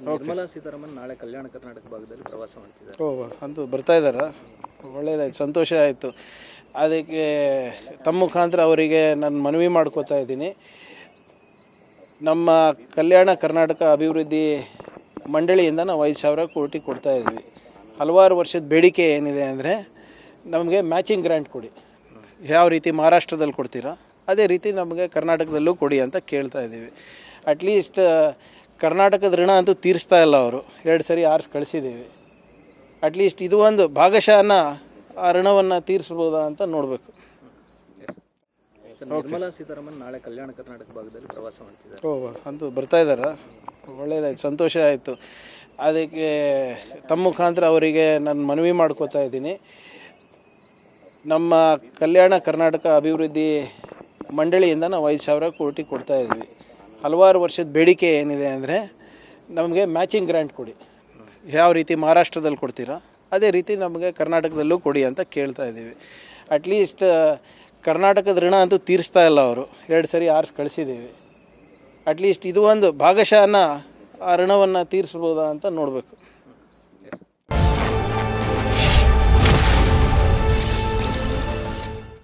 ನಿರ್ಮಲಾ ಸೀತಾರಾಮನ್ ನಾಳೆ ಕಲ್ಯಾಣ ಕರ್ನಾಟಕ ಭಾಗದಲ್ಲಿ ಪ್ರವಾಸ ಮಾಡ್ತಿದ್ದಾರೆ. ಅಂತೂ ಬರ್ತಾ ಇದ್ದಾರಾ? ಒಳ್ಳೆಯದಾಯ್ತು, ಸಂತೋಷ ಆಯಿತು. ಅದಕ್ಕೆ ತಮ್ಮ ಮುಖಾಂತರ ಅವರಿಗೆ ನಾನು ಮನವಿ ಮಾಡ್ಕೋತಾ ಇದ್ದೀನಿ. ನಮ್ಮ ಕಲ್ಯಾಣ ಕರ್ನಾಟಕ ಅಭಿವೃದ್ಧಿ ಮಂಡಳಿಯಿಂದ ನಾವು 5,000 ಕೋಟಿ ಕೊಡ್ತಾ ಇದ್ವಿ. ಹಲವಾರು ವರ್ಷದ ಬೇಡಿಕೆ ಏನಿದೆ ಅಂದರೆ ನಮಗೆ ಮ್ಯಾಚಿಂಗ್ ಗ್ರ್ಯಾಂಟ್ ಕೊಡಿ, ಯಾವ ರೀತಿ ಮಹಾರಾಷ್ಟ್ರದಲ್ಲಿ ಕೊಡ್ತೀರಾ ಅದೇ ರೀತಿ ನಮಗೆ ಕರ್ನಾಟಕದಲ್ಲೂ ಕೊಡಿ ಅಂತ ಕೇಳ್ತಾ ಇದ್ದೀವಿ. ಅಟ್ಲೀಸ್ಟ್ ಕರ್ನಾಟಕದ ಋಣ ಅಂತೂ ತೀರಿಸ್ತಾ ಇಲ್ಲ ಅವರು, 2 ಸರಿ ಆರಿಸಿ ಕಳಿಸಿದ್ದೀವಿ. ಅಟ್ಲೀಸ್ಟ್ ಇದು ಒಂದು ಭಾಗಶಃನ ಆ ಋಣವನ್ನು ತೀರಿಸ್ಬೋದಾ ಅಂತ ನೋಡಬೇಕು. ನಿರ್ಮಲಾ ಸೀತಾರಾಮನ್ ನಾಳೆ ಕಲ್ಯಾಣ ಕರ್ನಾಟಕ ಭಾಗದಲ್ಲಿ ಪ್ರವಾಸ ಮಾಡ್ತಿದ್ದಾರೆ. ಅಂತೂ ಬರ್ತಾ ಇದ್ದಾರಾ? ಒಳ್ಳೆಯದಾಯ್ತು, ಸಂತೋಷ ಆಯಿತು. ಅದಕ್ಕೆ ತಮ್ಮ ಮುಖಾಂತರ ಅವರಿಗೆ ನಾನು ಮನವಿ ಮಾಡ್ಕೋತಾ ಇದ್ದೀನಿ. ನಮ್ಮ ಕಲ್ಯಾಣ ಕರ್ನಾಟಕ ಅಭಿವೃದ್ಧಿ ಮಂಡಳಿಯಿಂದ ನಾವು 5,000 ಕೋಟಿ ಕೊಡ್ತಾ ಇದ್ವಿ. ಹಲವಾರು ವರ್ಷದ ಬೇಡಿಕೆ ಏನಿದೆ ಅಂದರೆ ನಮಗೆ ಮ್ಯಾಚಿಂಗ್ ಗ್ರ್ಯಾಂಟ್ ಕೊಡಿ, ಯಾವ ರೀತಿ ಮಹಾರಾಷ್ಟ್ರದಲ್ಲಿ ಕೊಡ್ತೀರಾ ಅದೇ ರೀತಿ ನಮಗೆ ಕರ್ನಾಟಕದಲ್ಲೂ ಕೊಡಿ ಅಂತ ಕೇಳ್ತಾ ಇದ್ದೀವಿ. ಅಟ್ಲೀಸ್ಟ್ ಕರ್ನಾಟಕದ ಋಣ ಅಂತೂ ತೀರಿಸ್ತಾ ಇಲ್ಲ ಅವರು, 2 ಸರಿ ಆರಿಸಿ ಕಳಿಸಿದ್ದೀವಿ. ಅಟ್ಲೀಸ್ಟ್ ಇದು ಒಂದು ಭಾಗಶಃನ ಆ ಋಣವನ್ನು ತೀರಿಸ್ಬೋದಾ ಅಂತ ನೋಡಬೇಕು.